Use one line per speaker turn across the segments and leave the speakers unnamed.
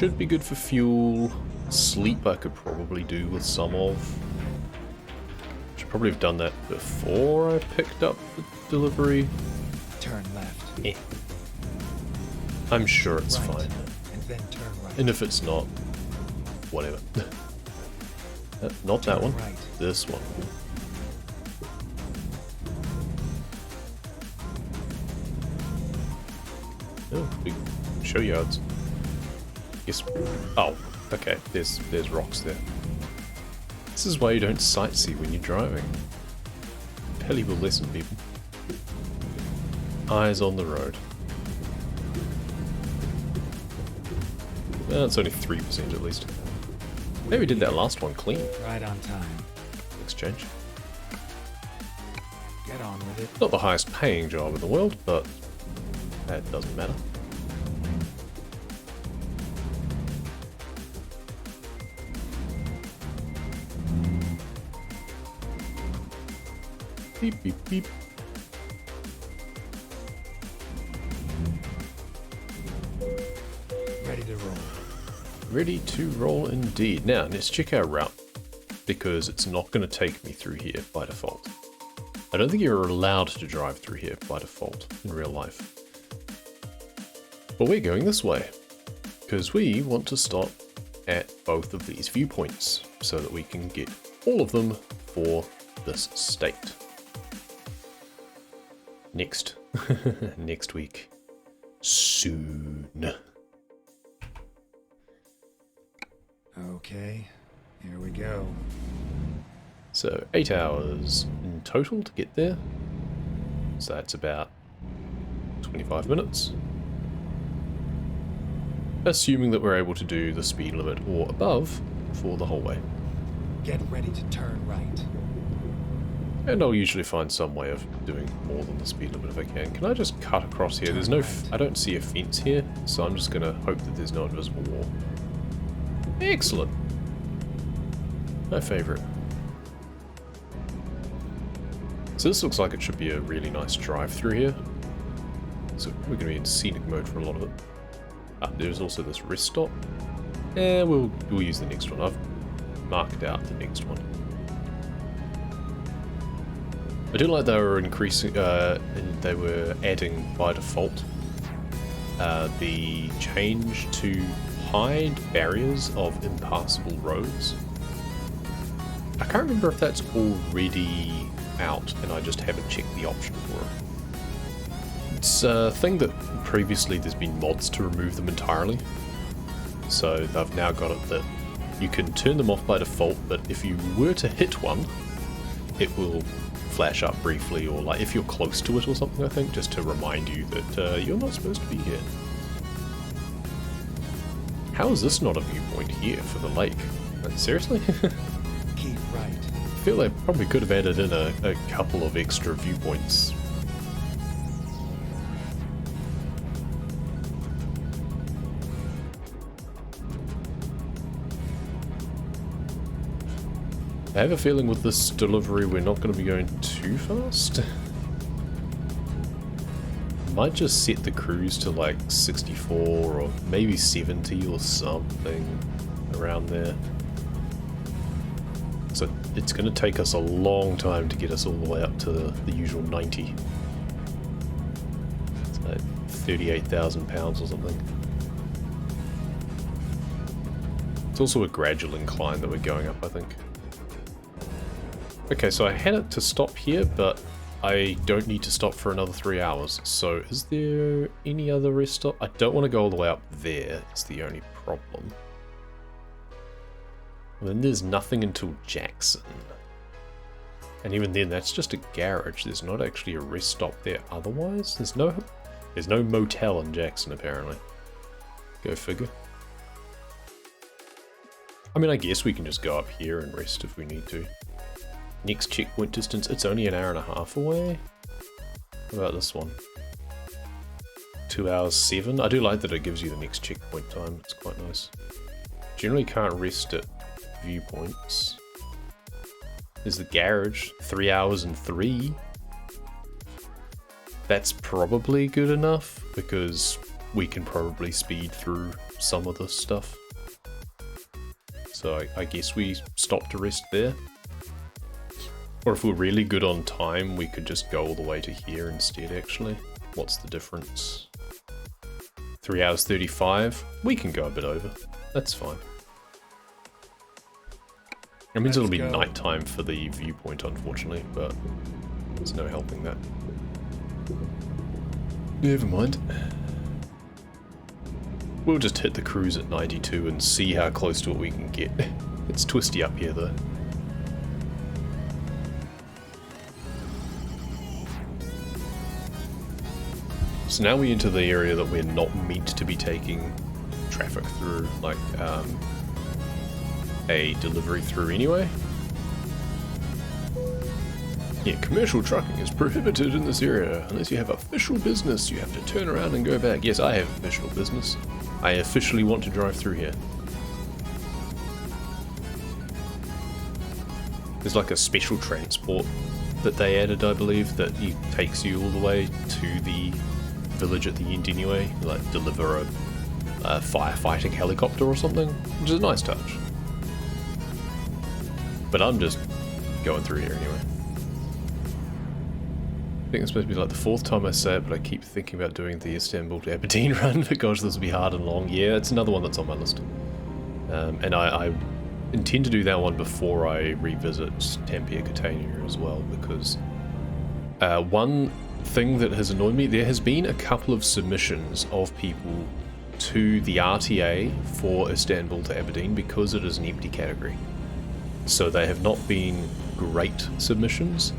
should be good for fuel. Sleep I could probably do with some of. Should probably have done that before I picked up the delivery.
Turn left.
Eh. I'm sure it's
Right.
fine.
And then turn right.
And if it's not, whatever. Not that
Turn
one.
right.
This one. Oh, big show yards. Yes. Oh, okay. There's rocks there. This is why you don't sightsee when you're driving. Valuable lesson, people. Eyes on the road. Well, it's only 3% at least. Maybe we did that last one clean.
Right on time.
Exchange.
Get on with it.
Not the highest paying job in the world, but that doesn't matter. Beep, beep, beep.
Ready to roll.
Ready to roll indeed. Now, let's check our route, because it's not going to take me through here by default. I don't think you're allowed to drive through here by default in real life. But we're going this way, because we want to stop at both of these viewpoints, so that we can get all of them for this state. Next. Next week. Soon.
Okay, here we go.
So 8 hours in total to get there. So that's about 25 minutes. Assuming that we're able to do the speed limit or above for the whole way.
Get ready to turn right.
And I'll usually find some way of doing more than the speed limit if I can. Can I just cut across here? There's no... I don't see a fence here, so I'm just going to hope that there's no invisible wall. Excellent. My favourite. So this looks like it should be a really nice drive through here. So we're going to be in scenic mode for a lot of it. Ah, there's also this rest stop. We'll use the next one. I've marked out the next one. I do like they were increasing, they were adding by default the change to hide barriers of impassable roads. I can't remember if that's already out and I just haven't checked the option for it. It's a thing that previously there's been mods to remove them entirely. So they've now got it that you can turn them off by default, but if you were to hit one, it will flash up briefly, or like if you're close to it or something, I think, just to remind you that you're not supposed to be here. How is this not a viewpoint here for the lake? Like, seriously?
Keep right.
I feel they probably could have added in a couple of extra viewpoints. I have a feeling with this delivery we're not going to be going too fast. Might just set the cruise to like 64 or maybe 70 or something around there. So it's going to take us a long time to get us all the way up to the usual 90. It's like 38,000 pounds or something. It's also a gradual incline that we're going up, I think. Okay, so I had it to stop here, but I don't need to stop for another 3 hours. So is there any other rest stop? I don't want to go all the way up there. It's the only problem. And then there's nothing until Jackson. And even then, that's just a garage. There's not actually a rest stop there otherwise. There's no motel in Jackson, apparently. Go figure. I mean, I guess we can just go up here and rest if we need to. Next checkpoint distance, it's only an hour and a half away. What about this one? 2 hours 7. I do like that it gives you the next checkpoint time. It's quite nice. Generally can't rest at viewpoints. There's the garage, 3 hours and 3. That's probably good enough because we can probably speed through some of this stuff. So I guess we stop to rest there. Or if we're really good on time, we could just go all the way to here instead, actually. What's the difference? 3 hours 35? We can go a bit over. That's fine. It means it'll be nighttime for the viewpoint, unfortunately, but there's no helping that. Never mind. We'll just hit the cruise at 92 and see how close to it we can get. It's twisty up here, though. So now we enter the area that we're not meant to be taking traffic through, like a delivery through anyway. Yeah, commercial trucking is prohibited in this area. Unless you have official business, you have to turn around and go back. Yes, I have official business. I officially want to drive through here. There's like a special transport that they added, I believe, that takes you all the way to the village at the end anyway. Like deliver a firefighting helicopter or something, which is a nice touch. But I'm just going through here anyway. I think it's supposed to be like the 4th time I say it, but I keep thinking about doing the Istanbul to Aberdeen run because this will be hard and long. Yeah, it's another one that's on my list. And I intend to do that one before I revisit Tampere Catania as well, because one thing that has annoyed me, there has been a couple of submissions of people to the RTA for Istanbul to Aberdeen because it is an empty category. So they have not been great submissions,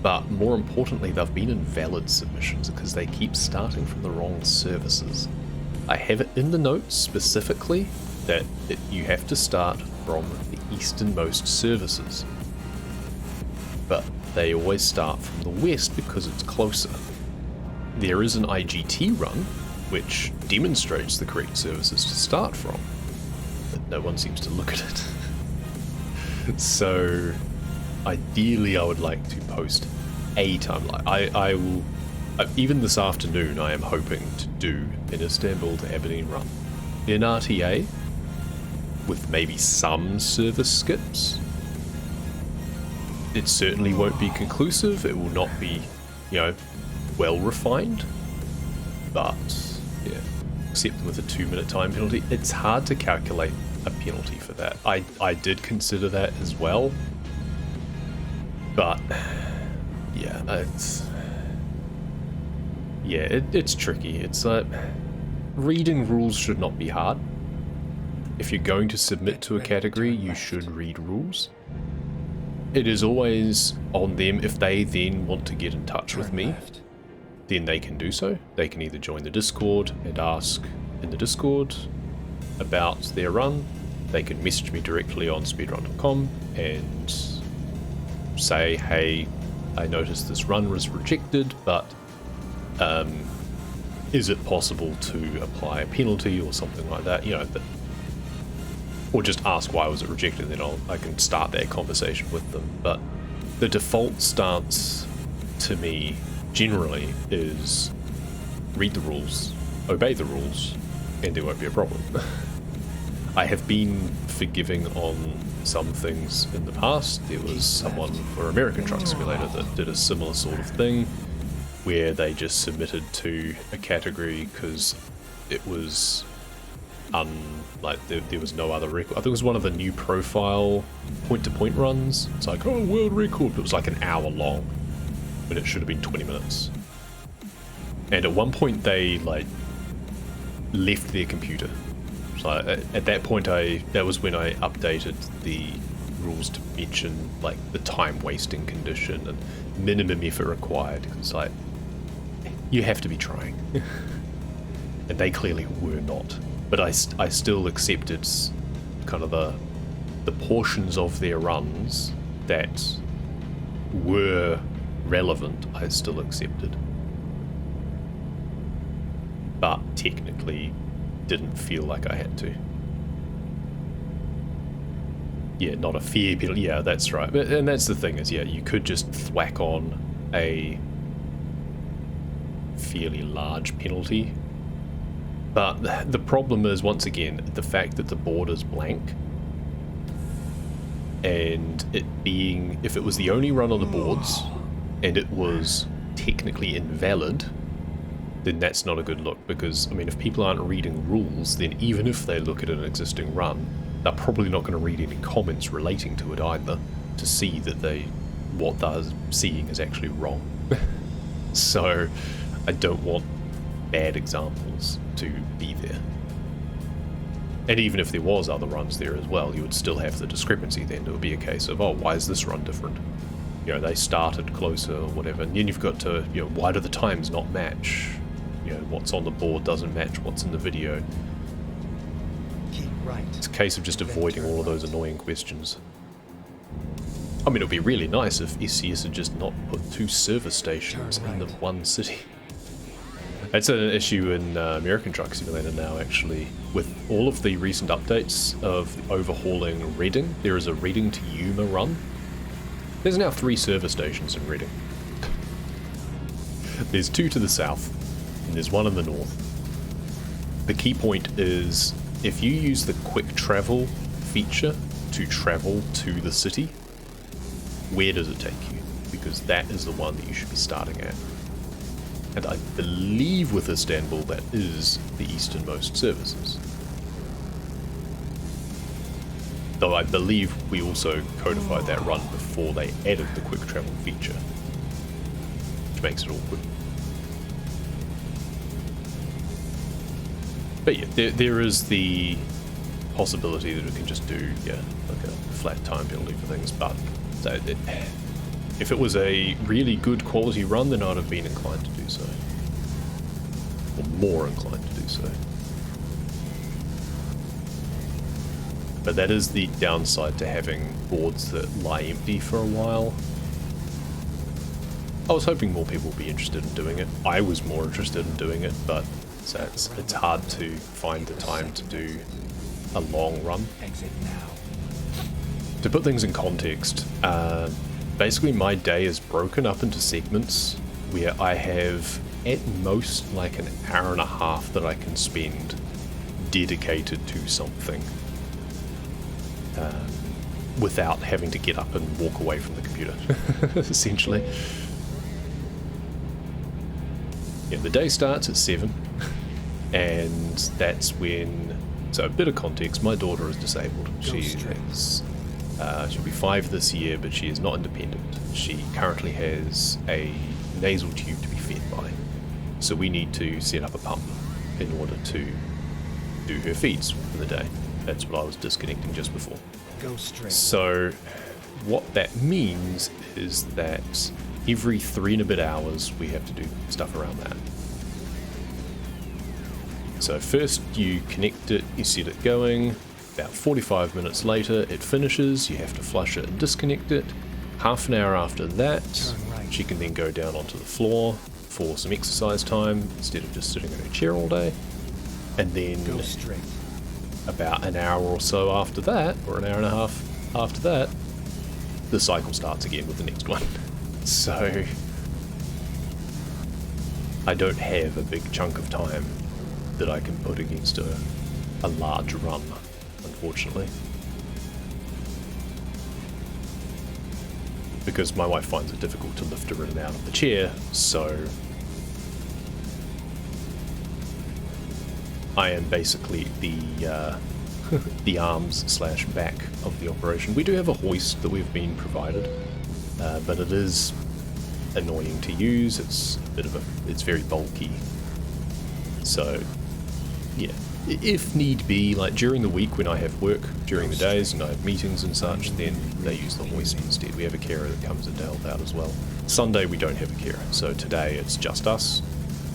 but more importantly, they've been invalid submissions because they keep starting from the wrong services. I have it in the notes specifically that you have to start from the easternmost services, but they always start from the west because it's closer. There is an IGT run which demonstrates the correct services to start from, but no one seems to look at it. So ideally I would like to post a timeline. I will, even this afternoon I am hoping to do an Istanbul to Aberdeen run in RTA with maybe some service skips. It certainly won't be conclusive, it will not be, you know, well refined, but yeah, except with a 2-minute time penalty. It's hard to calculate a penalty for that. I did consider that as well, but yeah, it's tricky. It's like reading rules should not be hard. If you're going to submit to a category, you should read rules. It is always on them. If they then want to get in touch with me, then they can do so. They can either join the Discord and ask in the Discord about their run. They can message me directly on speedrun.com and say, hey, I noticed this run was rejected, but is it possible to apply a penalty or something like that? You know, or just ask why was it rejected, and then I can start that conversation with them. But the default stance to me generally is read the rules, obey the rules, and there won't be a problem. I have been forgiving on some things in the past. There was someone for American Truck Simulator that did a similar sort of thing, where they just submitted to a category because it was there was no other record. I think it was one of the new profile point-to-point runs. It's like, oh, world record, but it was like an hour long when it should have been 20 minutes. And at one point they like left their computer. So at that point that was when I updated the rules to mention like the time wasting condition and minimum effort required. It's like, you have to be trying. And they clearly were not. But I still accepted kind of the portions of their runs that were relevant. I still accepted, but technically didn't feel like I had to. Yeah, not a fair penalty. Yeah, that's right. And that's the thing is, yeah, you could just thwack on a fairly large penalty But the problem is, once again, the fact that the board is blank, and it being, if it was the only run on the boards, and it was technically invalid, then that's not a good look, because, I mean, if people aren't reading rules, then even if they look at an existing run, they're probably not going to read any comments relating to it either, to see that what they're seeing is actually wrong. So, I don't want bad examples to be there. And even if there was other runs there as well, you would still have the discrepancy then. It would be a case of, oh, why is this run different? You know, they started closer or whatever. And then you've got to, you know, why do the times not match? You know, what's on the board doesn't match what's in the video.
Keep right.
It's a case of just avoiding all of those annoying questions. I mean, it would be really nice if SCS had just not put 2 service stations in the one city. It's an issue in American Truck Simulator now, actually. With all of the recent updates of overhauling Reading, there is a Reading to Yuma run. There's now 3 service stations in Reading. There's 2 to the south, and there's 1 in the north. The key point is, if you use the quick travel feature to travel to the city, where does it take you? Because that is the one that you should be starting at. And I believe with Istanbul that is the easternmost services. Though I believe we also codified that run before they added the quick travel feature, which makes it awkward. But yeah, there is the possibility that it can just do, like a flat time penalty for things, but if it was a really good quality run, then I'd have been inclined to do so. Or more inclined to do so. But that is the downside to having boards that lie empty for a while. I was hoping more people would be interested in doing it. I was more interested in doing it, but so it's hard to find the time to do a long run.
Exit now.
To put things in context, basically my day is broken up into segments where I have at most like an hour and a half that I can spend dedicated to something without having to get up and walk away from the computer, essentially. Yeah, the day starts at 7 and that's when, so a bit of context, my daughter is disabled. She'll be 5 this year, but she is not independent. She currently has a nasal tube to be fed by. So we need to set up a pump in order to do her feeds for the day. That's what I was disconnecting just before.
Go straight.
So what that means is that every 3 and a bit hours we have to do stuff around that. So first you connect it, you set it going. About 45 minutes later it finishes, you have to flush it and disconnect it. Half an hour after that, she can then go down onto the floor for some exercise time instead of just sitting in her chair all day. And then
Go straight.
about an hour or so after that, or an hour and a half after that, the cycle starts again with the next one. So I don't have a big chunk of time that I can put against a large run, unfortunately. Because my wife finds it difficult to lift her in and out of the chair, so I am basically the arms slash back of the operation. We do have a hoist that we've been provided, but it is annoying to use. It's a bit of it's very bulky. So yeah, if need be, like during the week when I have work during the days and I have meetings and such, then they use the hoist instead. We have a carer that comes in to help out as well. Sunday we don't have a carer, so today it's just us,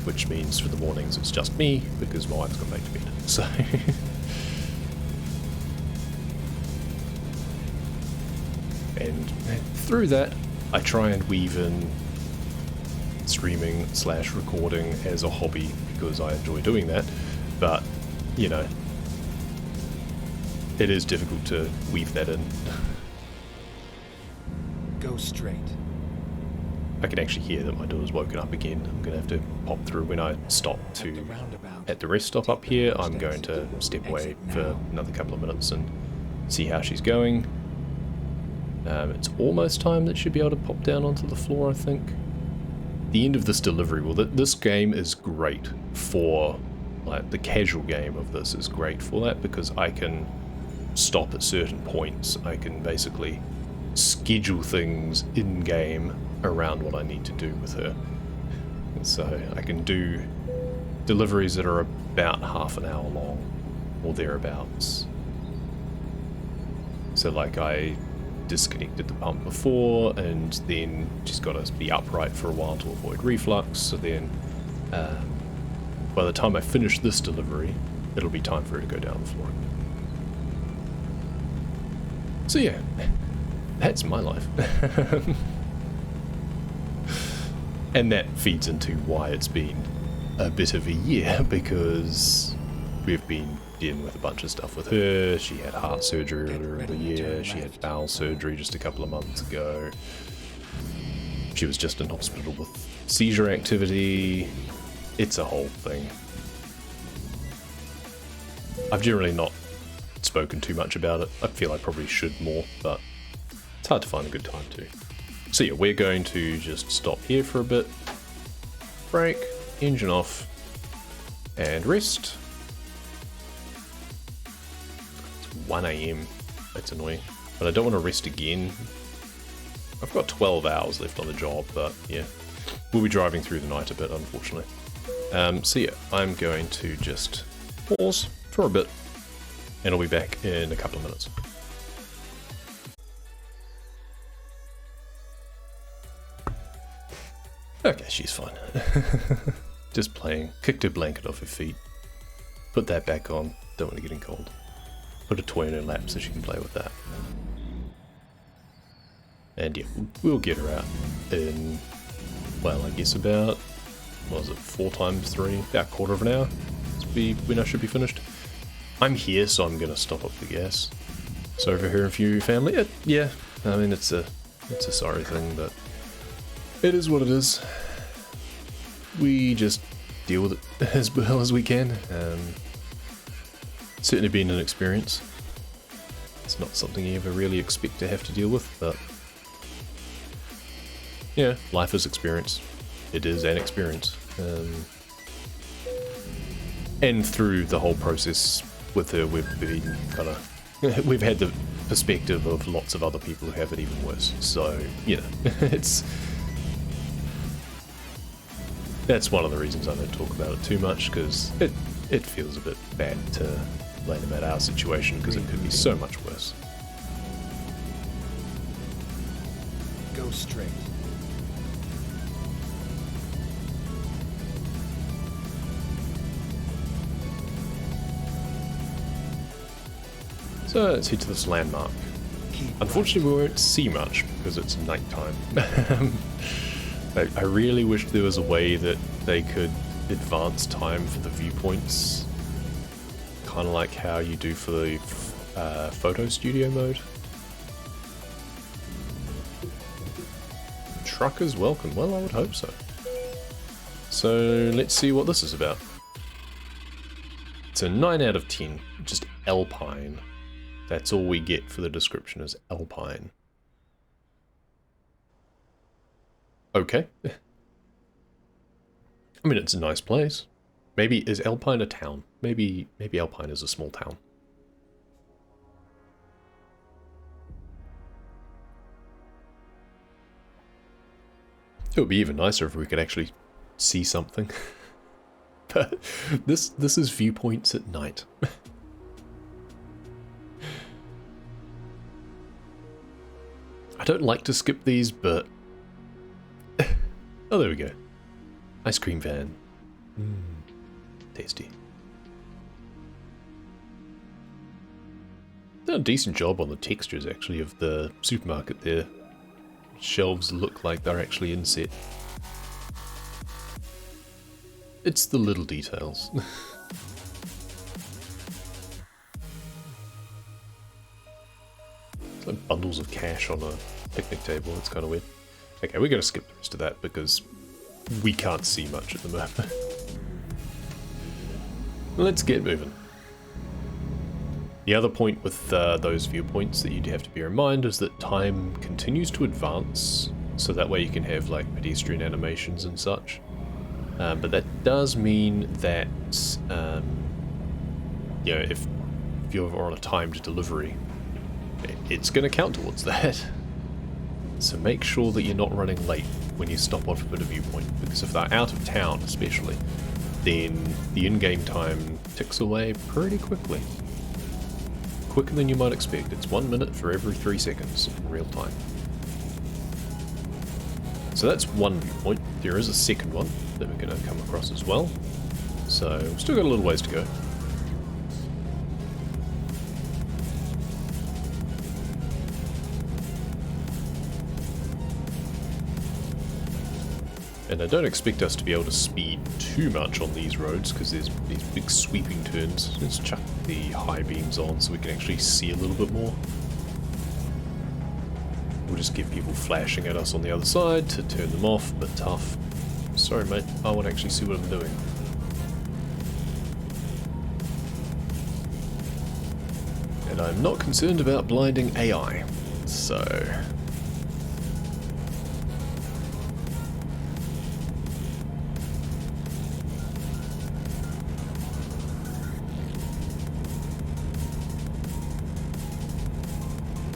which means for the mornings it's just me because my wife's gone back to bed. So and through that I try and weave in streaming slash recording as a hobby because I enjoy doing that, but you know, it is difficult to weave that in.
Go straight.
I can actually hear that my daughter's woken up again. I'm going to have to pop through when I stop to at the rest stop up here. I'm going to step away for another couple of minutes and see how she's going. It's almost time that she'll be able to pop down onto the floor, I think. The end of this delivery, well, this game is great for, like, the casual game of this is great for that, because I can stop at certain points. I can basically schedule things in-game around what I need to do with her. So I can do deliveries that are about half an hour long, or thereabouts. So like I disconnected the pump before, and then she's got to be upright for a while to avoid reflux, so then by the time I finish this delivery, it'll be time for her to go down the floor. So yeah, that's my life. And that feeds into why it's been a bit of a year, because we've been dealing with a bunch of stuff with her. She had heart surgery earlier in the year, she had bowel surgery just a couple of months ago. She was just in hospital with seizure activity. It's a whole thing. I've generally not spoken too much about it. I feel I probably should more, but it's hard to find a good time to. So yeah, we're going to just stop here for a bit, brake, engine off, and rest. It's 1 AM, that's annoying, but I don't want to rest again. I've got 12 hours left on the job, but yeah, we'll be driving through the night a bit, unfortunately. So yeah, I'm going to just pause for a bit, and I'll be back in a couple of minutes. Okay, she's fine. Just playing. Kicked her blanket off her feet. Put that back on. Don't want to get in cold. Put a toy in her lap so she can play with that. And yeah, we'll get her out in, well, I guess about, what was it, 4 times 3? About a quarter of an hour. That's when I should be finished. I'm here, so I'm going to stop up the gas. Sorry for hearing from your family. Yeah, I mean, it's a sorry thing, but it is what it is. We just deal with it as well as we can. Certainly been an experience. It's not something you ever really expect to have to deal with, but yeah, life is experience. It is an experience. And through the whole process with her, we've been kind of we've had the perspective of lots of other people who have it even worse. So, you know, that's one of the reasons I don't talk about it too much, because it feels a bit bad to blame about our situation, because it could be so much worse.
Go straight.
So let's head to this landmark. Unfortunately, we won't see much because it's nighttime. I really wish there was a way that they could advance time for the viewpoints, kind of like how you do for the photo studio mode. Truckers welcome. Well, I would hope so. So let's see what this is about. It's a 9 out of 10, just alpine. That's all we get for the description, is alpine. Okay. I mean, it's a nice place. Maybe, is Alpine a town? Maybe Alpine is a small town. It would be even nicer if we could actually see something. But this is viewpoints at night. I don't like to skip these, but oh, there we go. Ice cream van. Tasty. Done a decent job on the textures, actually, of the supermarket there. Shelves look like they're actually inset. It's the little details. It's like bundles of cash on a picnic table. It's kind of weird. Okay, we're going to skip the rest of that because we can't see much at the moment. Let's get moving. The other point with those viewpoints that you'd have to bear in mind is that time continues to advance, so that way you can have like pedestrian animations and such. But that does mean that you know, if you're on a timed delivery, it's going to count towards that. So make sure that you're not running late when you stop off at a viewpoint, because if they're out of town especially, then the in-game time ticks away pretty quickly. Quicker than you might expect. It's 1 minute for every 3 seconds in real time. So that's one viewpoint. There is a second one that we're going to come across as well. So we've still got a little ways to go. And I don't expect us to be able to speed too much on these roads because there's these big sweeping turns. Let's chuck the high beams on so we can actually see a little bit more. We'll just get people flashing at us on the other side to turn them off, but tough. Sorry mate, I want to actually see what I'm doing. And I'm not concerned about blinding AI, so...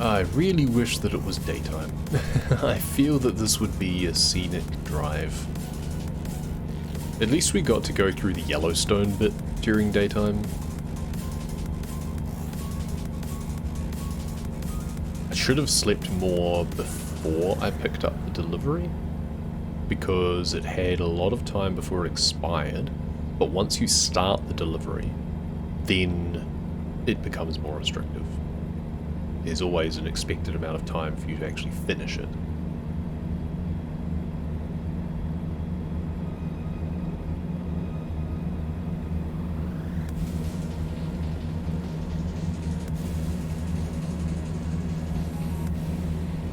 I really wish that it was daytime. I feel that this would be a scenic drive. At least we got to go through the Yellowstone bit during daytime. I should have slept more before I picked up the delivery, because it had a lot of time before it expired, but once you start the delivery, then it becomes more restrictive. There's always an expected amount of time for you to actually finish it.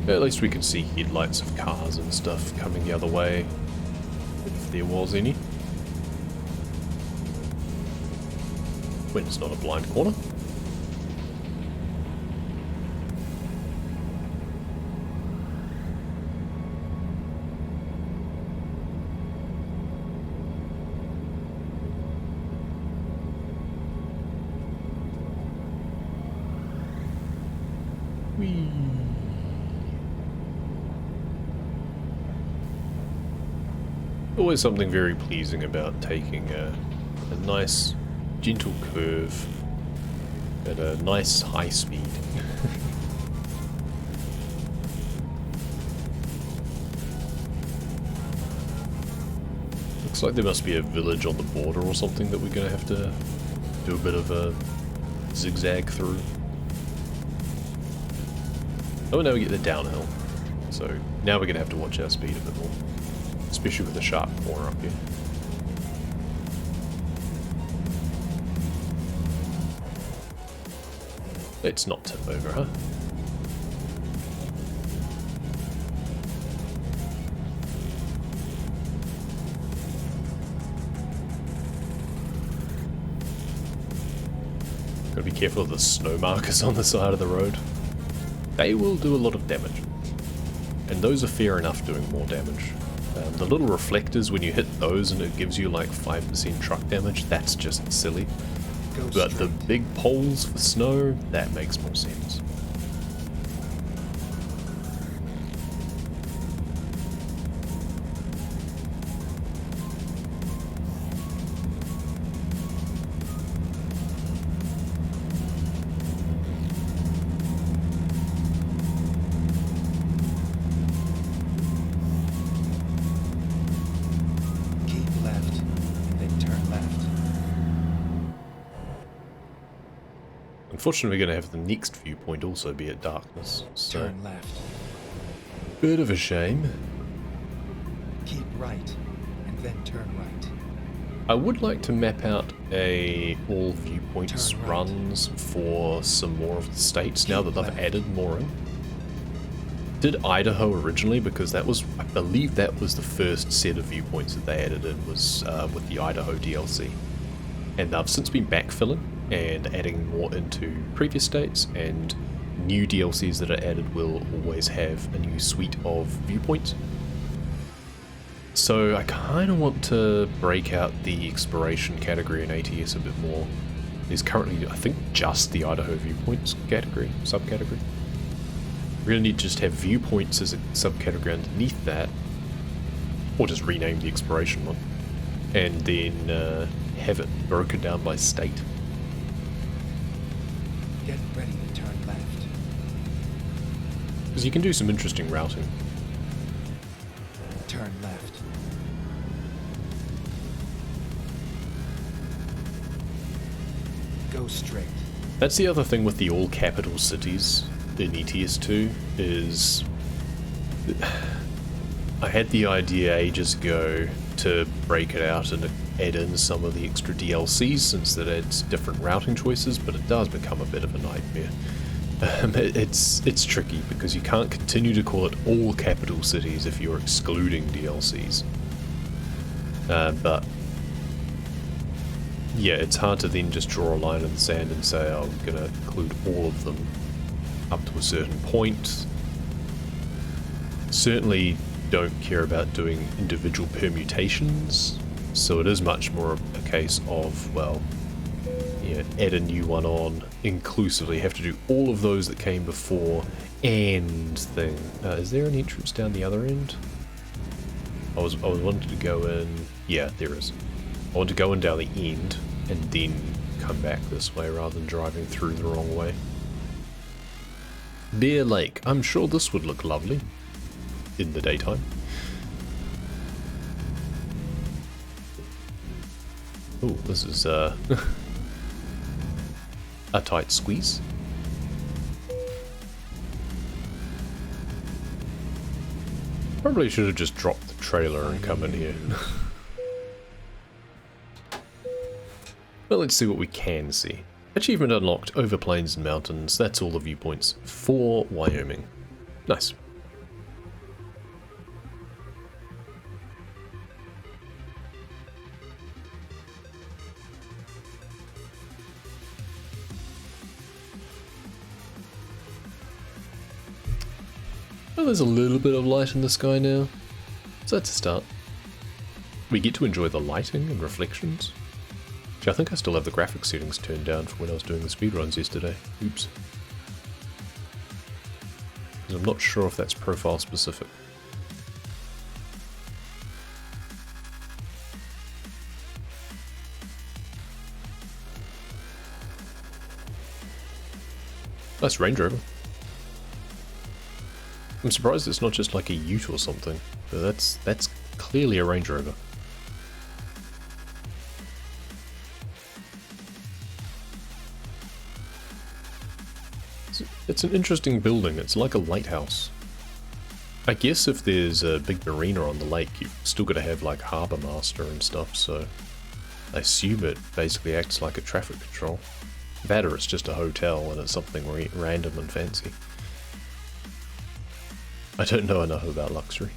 At least we can see headlights of cars and stuff coming the other way, if there was any. When it's not a blind corner. Always something very pleasing about taking a nice gentle curve at a nice high speed. Looks like there must be a village on the border or something that we're going to have to do a bit of a zigzag through. Oh, now we get the downhill. So now we're going to have to watch our speed a bit more. Especially with the sharp corner up here. Let's not tip over, huh? Gotta be careful of the snow markers on the side of the road. They will do a lot of damage. And those are fair enough doing more damage. The little reflectors, when you hit those and it gives you like 5% truck damage, that's just silly. But the big poles for snow, that makes more sense. Unfortunately, we're going to have the next viewpoint also be at darkness, so
turn left.
Bit of a shame.
Keep right, and then turn right.
I would like to map out a all viewpoints
Turn right.
runs for some more of the states now that they've added more in. did Idaho originally, because that was, I believe that was the first set of viewpoints that they added in, was with the Idaho DLC. And they've since been backfilling and adding more into previous states, and new DLCs that are added will always have a new suite of viewpoints. So I kind of want to break out the exploration category in ATS a bit more. There's currently, I think, just the Idaho viewpoints category, subcategory. We're going to need to just have viewpoints as a subcategory underneath that, or just rename the exploration one, and then have it broken down by state.
Get ready to turn left.
Because you can do some interesting routing.
Turn left. Go straight.
That's the other thing with the all capital cities in ETS2 is I had the idea ages ago to break it out and add in some of the extra DLCs, since that adds different routing choices, but it does become a bit of a nightmare. It's tricky because you can't continue to call it all capital cities if you're excluding DLCs. But yeah, it's hard to then just draw a line in the sand and say, oh, I'm going to include all of them up to a certain point. Certainly don't care about doing individual permutations, so it is much more a case of, well, yeah, add a new one on inclusively, have to do all of those that came before and thing. Is there an entrance down the other end? I was wanting to go in, yeah, there is. I want to go in down the end and then come back this way rather than driving through the wrong way. Bear Lake. I'm sure this would look lovely in the daytime. Oh, this is a tight squeeze. Probably should have just dropped the trailer and come in here. Well, let's see what we can see. Achievement unlocked, over plains and mountains. That's all the viewpoints for Wyoming. Nice. Well, there's a little bit of light in the sky now, so that's a start. We get to enjoy the lighting and reflections. Actually, I think I still have the graphics settings turned down from when I was doing the speedruns yesterday. Oops. Because I'm not sure if that's profile specific. Nice Range Rover. I'm surprised it's not just like a Ute or something, but that's clearly a Range Rover. It's an interesting building. It's like a lighthouse. I guess if there's a big marina on the lake, you've still got to have like harbour master and stuff, so I assume it basically acts like a traffic control. That or it's just a hotel and it's something random and fancy. I don't know enough about luxury.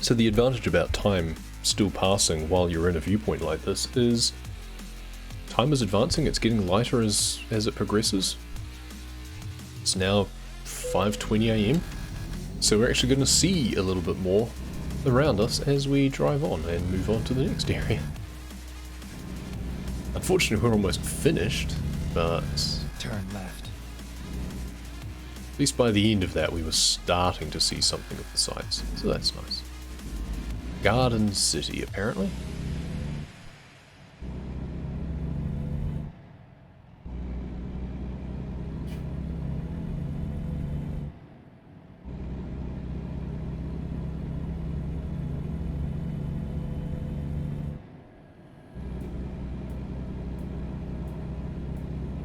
So the advantage about time still passing while you're in a viewpoint like this is time is advancing, it's getting lighter as it progresses. It's now 5:20 AM, so we're actually going to see a little bit more around us as we drive on and move on to the next area. Unfortunately, we're almost finished, but
Turn left.
at least by the end of that we were starting to see something of the sights, so that's nice. Garden City, apparently.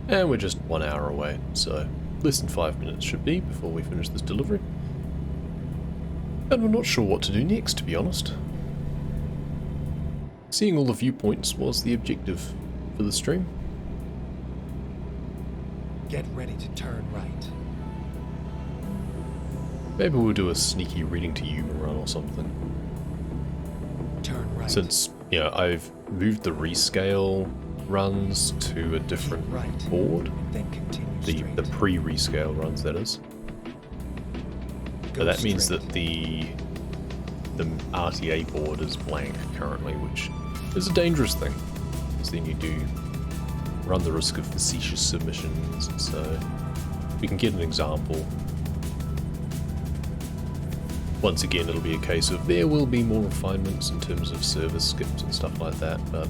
And we're just 1 hour away, so less than 5 minutes should be before we finish this delivery. And we're not sure what to do next, to be honest. seeing all the viewpoints was the objective for the stream.
Get ready to turn right.
Maybe we'll do a sneaky reading to you run or something.
Turn right.
Since, you know, I've moved the rescale runs to a different
right,
board.
Then continue
The
straight.
pre-rescale runs, that is.
Go
But that means
straight.
that the RTA board is blank currently, which is a dangerous thing. Because then you do run the risk of facetious submissions, so we can get an example. Once again, it'll be a case of there will be more refinements in terms of service skips and stuff like that, but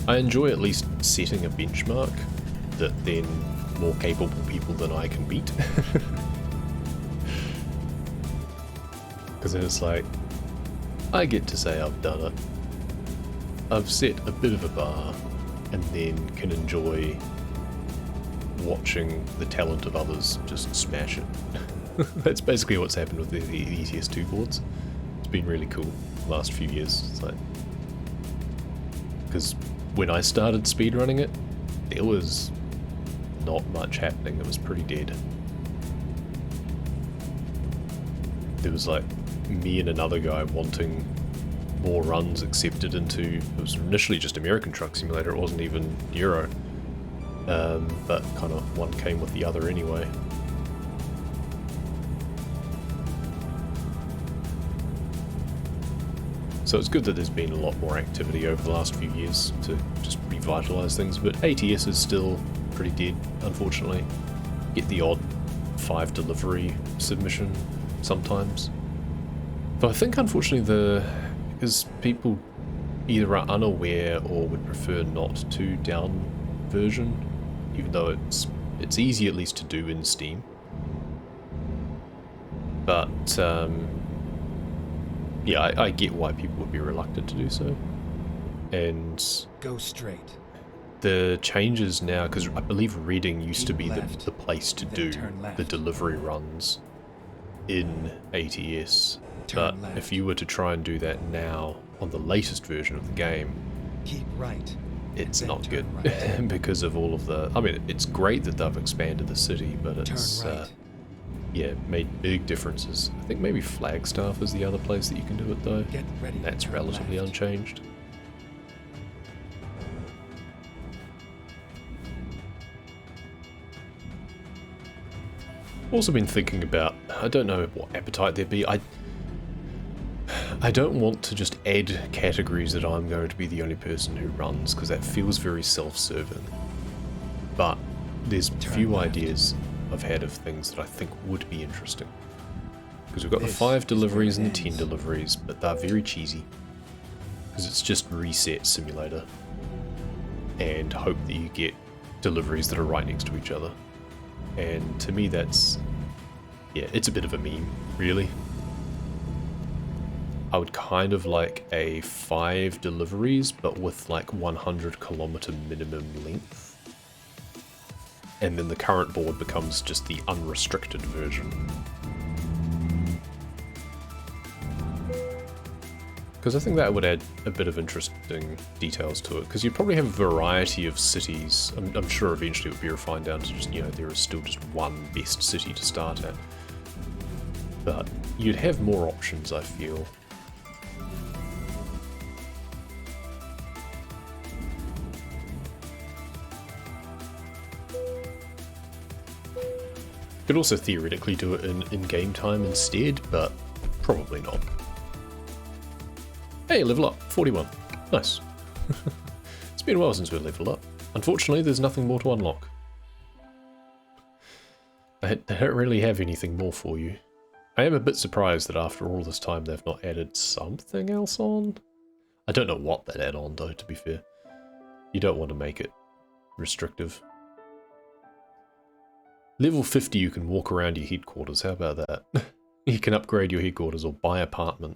I enjoy at least setting a benchmark that then more capable people than I can beat. Because then it's like, I get to say I've done it. I've set a bit of a bar, and then can enjoy watching the talent of others just smash it. That's basically what's happened with the ETS2 boards. It's been really cool the last few years. It's like, because when I started speedrunning it, there was not much happening. It was pretty dead. There was like me and another guy wanting more runs accepted into, it was initially just American Truck Simulator, it wasn't even Euro. But kind of one came with the other anyway. So it's good that there's been a lot more activity over the last few years to just revitalise things, but ATS is still pretty dead, unfortunately. Get the odd 5 delivery submission sometimes. But I think unfortunately because people either are unaware or would prefer not to down version, even though it's easy at least to do in Steam. But yeah, I get why people would be reluctant to do so. And
Go straight.
the changes now, because I believe Reading used to
Keep
be
left,
the place to
then
do
turn left.
the delivery runs in ATS.
Turn
But
left.
if you were to try and do that now on the latest version of the game,
Keep right.
it's
then
not
turn
good
right.
because of all of the... I mean, it's great that they've expanded the city, but it's...
Turn right.
yeah, made big differences. I think maybe Flagstaff is the other place that you can do it though.
Get ready.
That's
to turn
relatively
left.
unchanged. Also been thinking about, I don't know what appetite there'd be. I don't want to just add categories that I'm going to be the only person who runs, because that feels very self-serving. But there's
Turn
few
left.
ideas I've had of things that I think would be interesting. Because we've got the
This
5
is where
deliveries
it
and the 10
ends.
deliveries, but they're very cheesy. Because it's just reset simulator. And hope that you get deliveries that are right next to each other. And to me that's... yeah, it's a bit of a meme, really. I would kind of like a 5 deliveries, but with like 100-kilometer minimum length. And then the current board becomes just the unrestricted version. Because I think that would add a bit of interesting details to it. Because you'd probably have a variety of cities. I'm sure eventually it would be refined down to just, you know, there is still just one best city to start at. But you'd have more options, I feel. Could also theoretically do it in game time instead, but probably not. Hey, level up, 41. Nice. It's been a while since we leveled up. Unfortunately, there's nothing more to unlock. They don't really have anything more for you. I am a bit surprised that after all this time they've not added something else on. I don't know what they'd add on though, to be fair. You don't want to make it restrictive. Level 50 you can walk around your headquarters, how about that? You can upgrade your headquarters or buy apartments.